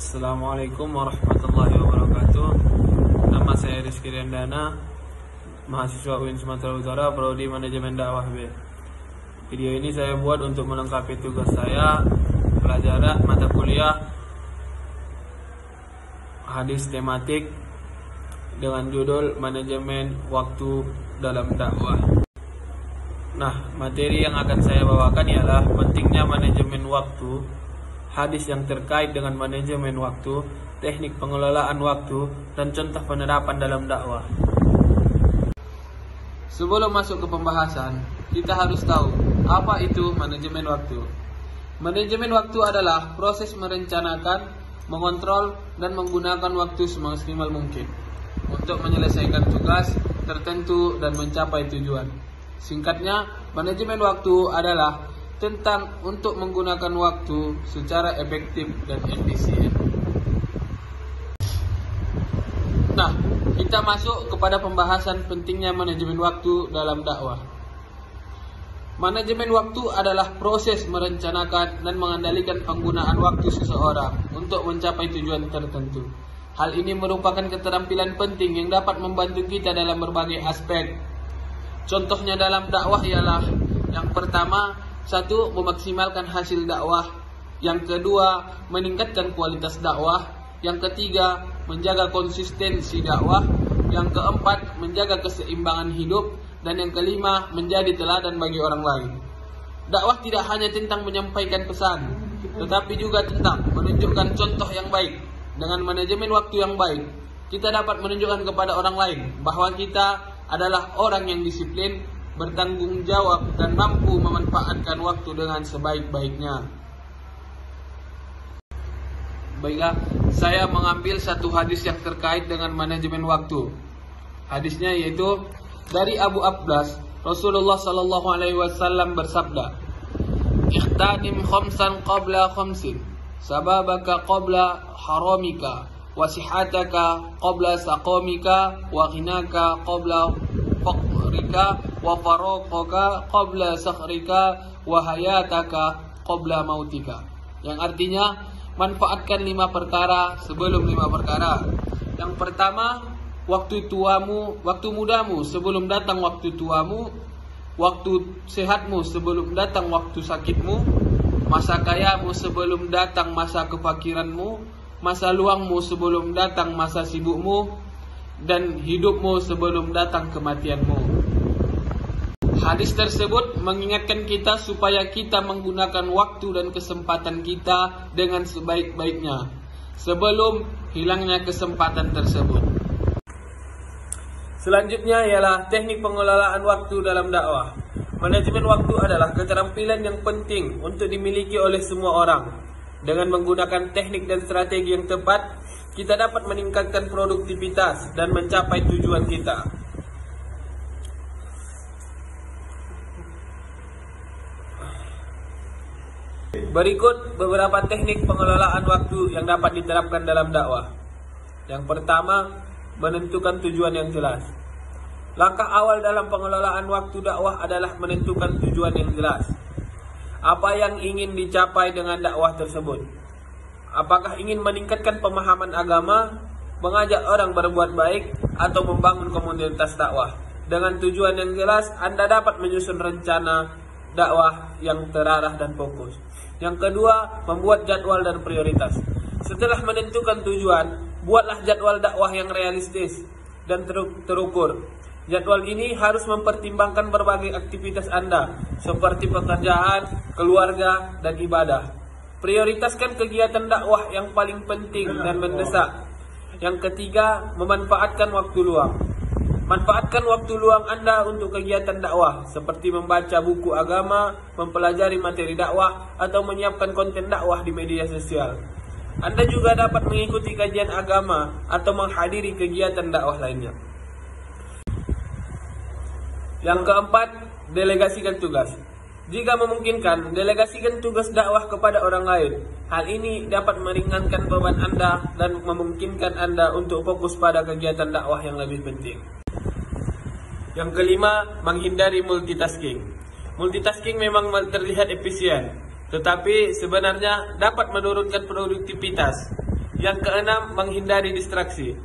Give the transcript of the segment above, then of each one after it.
Assalamualaikum warahmatullahi wabarakatuh. Nama saya Rizky Riandana, mahasiswa UIN Sumatera Utara, Prodi Manajemen Dakwah B. Video ini saya buat untuk melengkapi tugas saya pelajaran mata kuliah hadis tematik dengan judul Manajemen Waktu dalam Dakwah. Nah, materi yang akan saya bawakan ialah pentingnya manajemen waktu, hadis yang terkait dengan manajemen waktu, teknik pengelolaan waktu, dan contoh penerapan dalam dakwah. Sebelum masuk ke pembahasan, kita harus tahu apa itu manajemen waktu. Manajemen waktu adalah proses merencanakan, mengontrol, dan menggunakan waktu semaksimal mungkin untuk menyelesaikan tugas tertentu dan mencapai tujuan. Singkatnya, manajemen waktu adalah tentang untuk menggunakan waktu secara efektif dan efisien. Nah, kita masuk kepada pembahasan pentingnya manajemen waktu dalam dakwah. Manajemen waktu adalah proses merencanakan dan mengendalikan penggunaan waktu seseorang untuk mencapai tujuan tertentu. Hal ini merupakan keterampilan penting yang dapat membantu kita dalam berbagai aspek. Contohnya dalam dakwah ialah yang pertama, 1. Memaksimalkan hasil dakwah. Yang kedua, meningkatkan kualitas dakwah. Yang ketiga, menjaga konsistensi dakwah. Yang keempat, menjaga keseimbangan hidup. Dan yang kelima, menjadi teladan bagi orang lain. Dakwah tidak hanya tentang menyampaikan pesan, tetapi juga tentang menunjukkan contoh yang baik. Dengan manajemen waktu yang baik, kita dapat menunjukkan kepada orang lain bahwa kita adalah orang yang disiplin, bertanggung jawab, dan mampu memanfaatkan waktu dengan sebaik-baiknya. Baiklah, saya mengambil satu hadis yang terkait dengan manajemen waktu. Hadisnya yaitu dari Abu Abbas, Rasulullah sallallahu alaihi wasallam bersabda, "Ikhtanim khamsan qabla khamsin, sababaka qabla haramika, wasihataka qabla saqamika, wa ghinaka qabla faqrika, wa faraqaka qabla sakhrika, wa hayataka qabla mautika." Yang artinya, manfaatkan 5 perkara sebelum 5 perkara. Yang pertama, waktu mudamu sebelum datang waktu tuamu, waktu sehatmu sebelum datang waktu sakitmu, masa kayamu sebelum datang masa kefakiranmu, masa luangmu sebelum datang masa sibukmu, dan hidupmu sebelum datang kematianmu. Hadis tersebut mengingatkan kita supaya kita menggunakan waktu dan kesempatan kita dengan sebaik-baiknya sebelum hilangnya kesempatan tersebut. Selanjutnya ialah teknik pengelolaan waktu dalam dakwah. Manajemen waktu adalah keterampilan yang penting untuk dimiliki oleh semua orang. Dengan menggunakan teknik dan strategi yang tepat, kita dapat meningkatkan produktivitas dan mencapai tujuan kita. Berikut beberapa teknik pengelolaan waktu yang dapat diterapkan dalam dakwah. Yang pertama, menentukan tujuan yang jelas. Langkah awal dalam pengelolaan waktu dakwah adalah menentukan tujuan yang jelas. Apa yang ingin dicapai dengan dakwah tersebut? Apakah ingin meningkatkan pemahaman agama, mengajak orang berbuat baik, atau membangun komunitas dakwah? Dengan tujuan yang jelas, Anda dapat menyusun rencana dakwah yang terarah dan fokus. Yang kedua, membuat jadwal dan prioritas. Setelah menentukan tujuan, buatlah jadwal dakwah yang realistis dan terukur. Jadwal ini harus mempertimbangkan berbagai aktivitas Anda, seperti pekerjaan, keluarga, dan ibadah. Prioritaskan kegiatan dakwah yang paling penting dan mendesak. Yang ketiga, memanfaatkan waktu luang. Manfaatkan waktu luang Anda untuk kegiatan dakwah, seperti membaca buku agama, mempelajari materi dakwah, atau menyiapkan konten dakwah di media sosial. Anda juga dapat mengikuti kajian agama atau menghadiri kegiatan dakwah lainnya. Yang keempat, delegasikan tugas. Jika memungkinkan, delegasikan tugas dakwah kepada orang lain. Hal ini dapat meringankan beban Anda dan memungkinkan Anda untuk fokus pada kegiatan dakwah yang lebih penting. Yang kelima, menghindari multitasking. Multitasking memang terlihat efisien, tetapi sebenarnya dapat menurunkan produktivitas. Yang keenam, menghindari distraksi.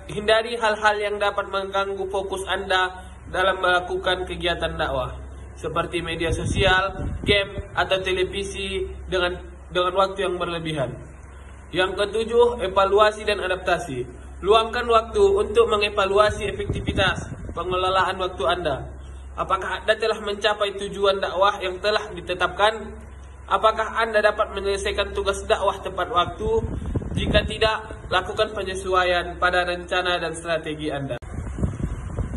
Hindari hal-hal yang dapat mengganggu fokus Anda dalam melakukan kegiatan dakwah, seperti media sosial, game, atau televisi dengan waktu yang berlebihan. Yang ketujuh, evaluasi dan adaptasi. Luangkan waktu untuk mengevaluasi efektivitas pengelolaan waktu Anda. Apakah Anda telah mencapai tujuan dakwah yang telah ditetapkan? Apakah Anda dapat menyelesaikan tugas dakwah tepat waktu? Jika tidak, lakukan penyesuaian pada rencana dan strategi Anda.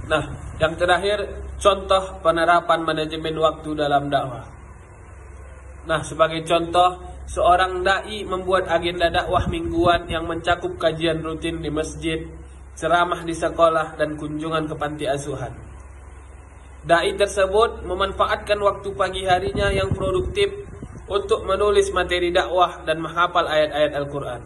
Nah, yang terakhir, contoh penerapan manajemen waktu dalam dakwah. Nah, sebagai contoh, seorang dai membuat agenda dakwah mingguan yang mencakup kajian rutin di masjid, ceramah di sekolah, dan kunjungan ke panti asuhan. Dai tersebut memanfaatkan waktu pagi harinya yang produktif untuk menulis materi dakwah dan menghafal ayat-ayat Al-Quran.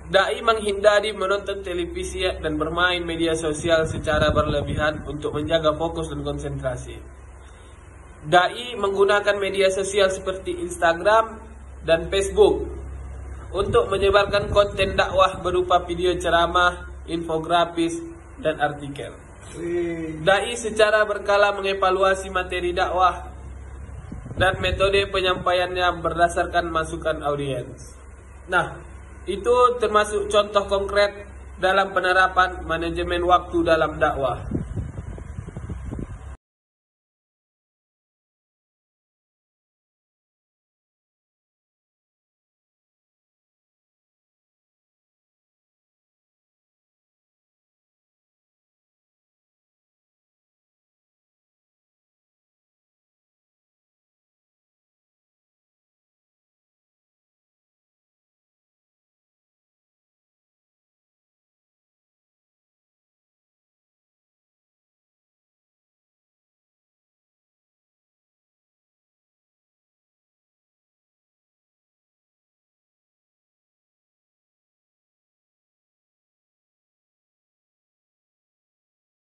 Dai menghindari menonton televisi dan bermain media sosial secara berlebihan untuk menjaga fokus dan konsentrasi. Dai menggunakan media sosial seperti Instagram dan Facebook untuk menyebarkan konten dakwah berupa video ceramah, infografis, dan artikel. Dai secara berkala mengevaluasi materi dakwah dan metode penyampaiannya berdasarkan masukan audiens. Nah, itu termasuk contoh konkret dalam penerapan manajemen waktu dalam dakwah.